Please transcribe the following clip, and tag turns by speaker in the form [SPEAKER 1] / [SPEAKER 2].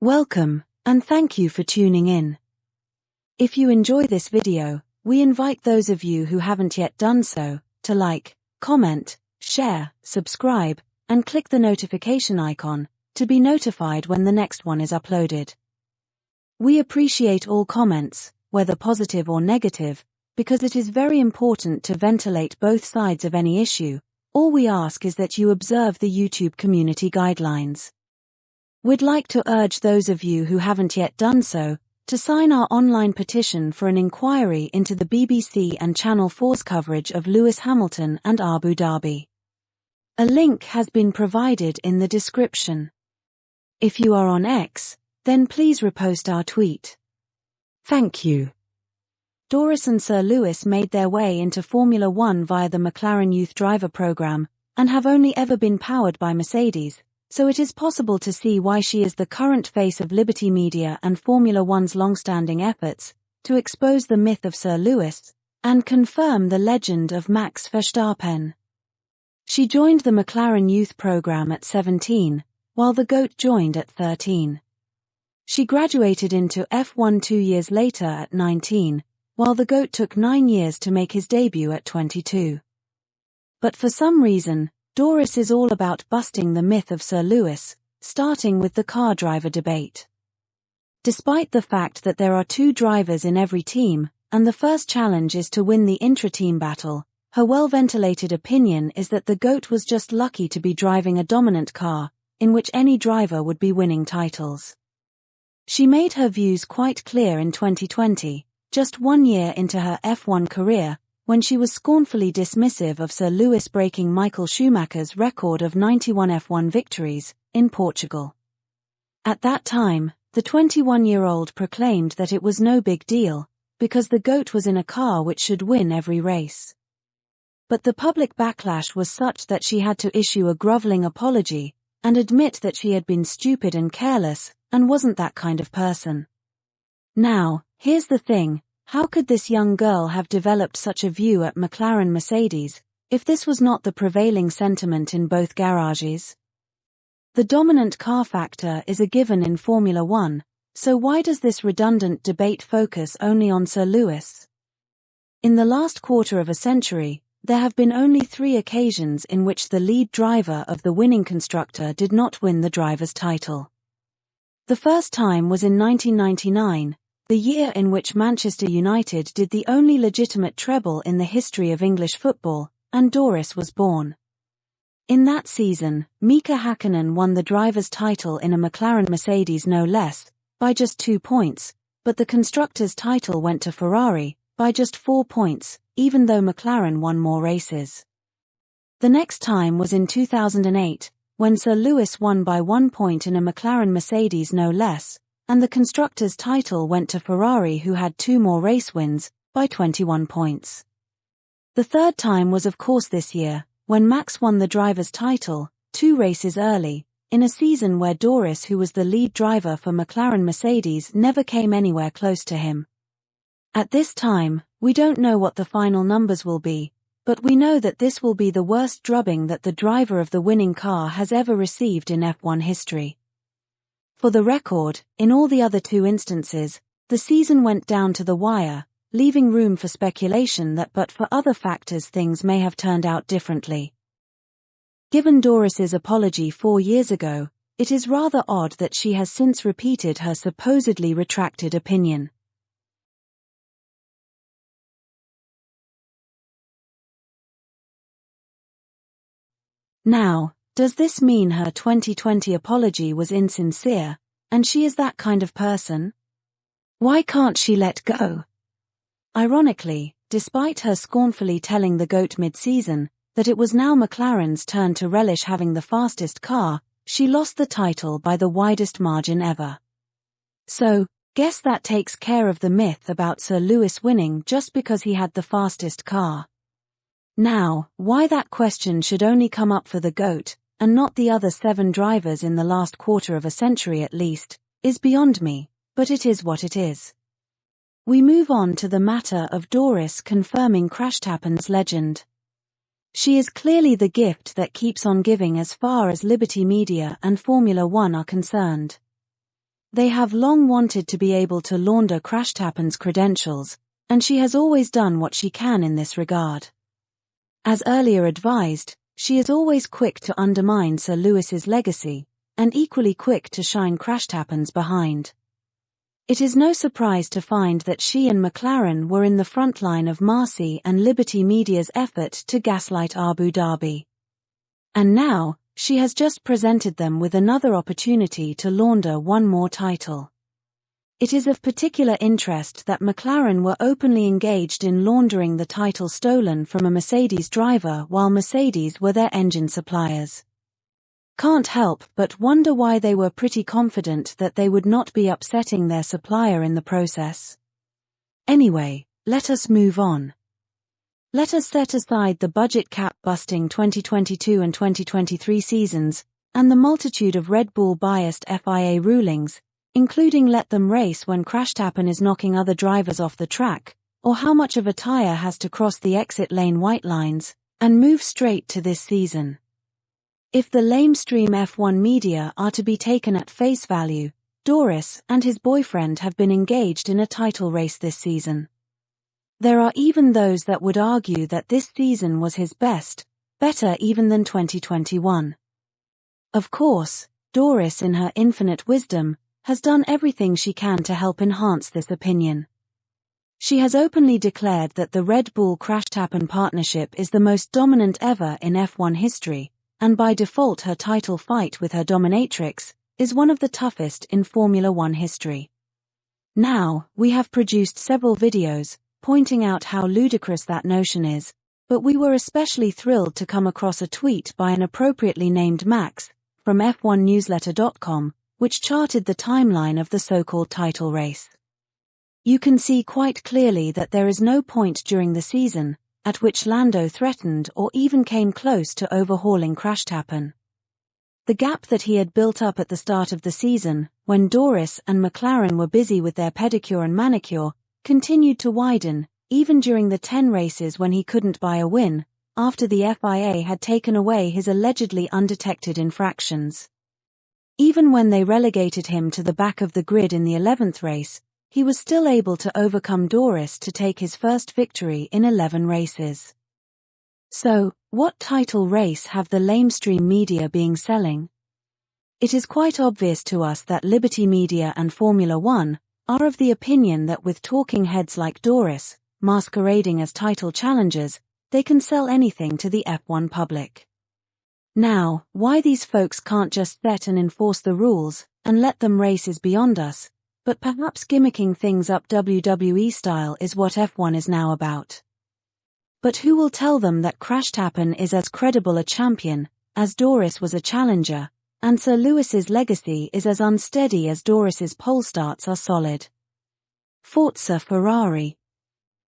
[SPEAKER 1] Welcome, and thank you for tuning in. If you enjoy this video, we invite those of you who haven't yet done so, to like, comment, share, subscribe, and click the notification icon, to be notified when the next one is uploaded. We appreciate all comments, whether positive or negative, because it is very important to ventilate both sides of any issue. All we ask is that you observe the YouTube community guidelines. We'd like to urge those of you who haven't yet done so, to sign our online petition for an inquiry into the BBC and Channel 4's coverage of Lewis Hamilton and Abu Dhabi. A link has been provided in the description. If you are on X, then please repost our tweet. Thank you. Doris and Sir Lewis made their way into Formula One via the McLaren Youth Driver Program, and have only ever been powered by Mercedes, so it is possible to see why she is the current face of Liberty Media and Formula One's long-standing efforts to expose the myth of Sir Lewis and confirm the legend of Max Verstappen. She joined the McLaren Youth Program at 17, while the GOAT joined at 13. She graduated into F1 2 years later at 19, while the GOAT took 9 years to make his debut at 22. But for some reason, Doris is all about busting the myth of Sir Lewis, starting with the car driver debate. Despite the fact that there are 2 drivers in every team, and the first challenge is to win the intra-team battle, her well-ventilated opinion is that the GOAT was just lucky to be driving a dominant car, in which any driver would be winning titles. She made her views quite clear in 2020, just 1 year into her F1 career, when she was scornfully dismissive of Sir Lewis breaking Michael Schumacher's record of 91 F1 victories in Portugal. At that time, the 21-year-old proclaimed that it was no big deal, because the GOAT was in a car which should win every race. But the public backlash was such that she had to issue a groveling apology, and admit that she had been stupid and careless, and wasn't that kind of person. Now, here's the thing. How could this young girl have developed such a view at McLaren Mercedes, if this was not the prevailing sentiment in both garages? The dominant car factor is a given in Formula One, so why does this redundant debate focus only on Sir Lewis? In the last quarter of a century, there have been only 3 occasions in which the lead driver of the winning constructor did not win the driver's title. The first time was in 1999, the year in which Manchester United did the only legitimate treble in the history of English football, and Doris was born. In that season, Mika Häkkinen won the driver's title in a McLaren Mercedes no less, by just 2 points, but the constructor's title went to Ferrari, by just 4 points, even though McLaren won more races. The next time was in 2008, when Sir Lewis won by 1 point in a McLaren Mercedes no less, and the constructor's title went to Ferrari, who had 2 more race wins, by 21 points. The third time was of course this year, when Max won the driver's title, 2 races early, in a season where Doris, who was the lead driver for McLaren Mercedes, never came anywhere close to him. At this time, we don't know what the final numbers will be, but we know that this will be the worst drubbing that the driver of the winning car has ever received in F1 history. For the record, in all the other 2 instances, the season went down to the wire, leaving room for speculation that but for other factors things may have turned out differently. Given Doris's apology 4 years ago, it is rather odd that she has since repeated her supposedly retracted opinion. Now, does this mean her 2020 apology was insincere, and she is that kind of person? Why can't she let go? Ironically, despite her scornfully telling the GOAT mid-season that it was now McLaren's turn to relish having the fastest car, she lost the title by the widest margin ever. So, guess that takes care of the myth about Sir Lewis winning just because he had the fastest car. Now, why that question should only come up for the GOAT, and not the other 7 drivers in the last quarter of a century at least, is beyond me, but it is what it is. We move on to the matter of Doris confirming Verstappen's legend. She is clearly the gift that keeps on giving as far as Liberty Media and Formula One are concerned. They have long wanted to be able to launder Verstappen's credentials, and she has always done what she can in this regard. As earlier advised, she is always quick to undermine Sir Lewis's legacy, and equally quick to shine Verstappen's behind. It is no surprise to find that she and McLaren were in the front line of Marcy and Liberty Media's effort to gaslight Abu Dhabi. And now, she has just presented them with another opportunity to launder one more title. It is of particular interest that McLaren were openly engaged in laundering the title stolen from a Mercedes driver while Mercedes were their engine suppliers. Can't help but wonder why they were pretty confident that they would not be upsetting their supplier in the process. Anyway, let us move on. Let us set aside the budget cap-busting 2022 and 2023 seasons, and the multitude of Red Bull-biased FIA rulings, including let them race when Verstappen is knocking other drivers off the track, or how much of a tyre has to cross the exit lane white lines, and move straight to this season. If the lamestream F1 media are to be taken at face value, Doris and his boyfriend have been engaged in a title race this season. There are even those that would argue that this season was his best, better even than 2021. Of course, Doris in her infinite wisdom, has done everything she can to help enhance this opinion. She has openly declared that the Red Bull-Verstappen partnership is the most dominant ever in F1 history, and by default her title fight with her dominatrix is one of the toughest in Formula One history. Now, we have produced several videos, pointing out how ludicrous that notion is, but we were especially thrilled to come across a tweet by an appropriately named Max, from f1newsletter.com, which charted the timeline of the so-called title race. You can see quite clearly that there is no point during the season at which Lando threatened or even came close to overhauling Verstappen. The gap that he had built up at the start of the season, when Doris and McLaren were busy with their pedicure and manicure, continued to widen, even during the 10 races when he couldn't buy a win, after the FIA had taken away his allegedly undetected infractions. Even when they relegated him to the back of the grid in the 11th race, he was still able to overcome Doris to take his first victory in 11 races. So, what title race have the lamestream media been selling? It is quite obvious to us that Liberty Media and Formula One are of the opinion that with talking heads like Doris, masquerading as title challengers, they can sell anything to the F1 public. Now, why these folks can't just set and enforce the rules, and let them race is beyond us, but perhaps gimmicking things up WWE style is what F1 is now about. But who will tell them that Verstappen is as credible a champion, as Doris was a challenger, and Sir Lewis's legacy is as unsteady as Doris's pole starts are solid? Forza Ferrari,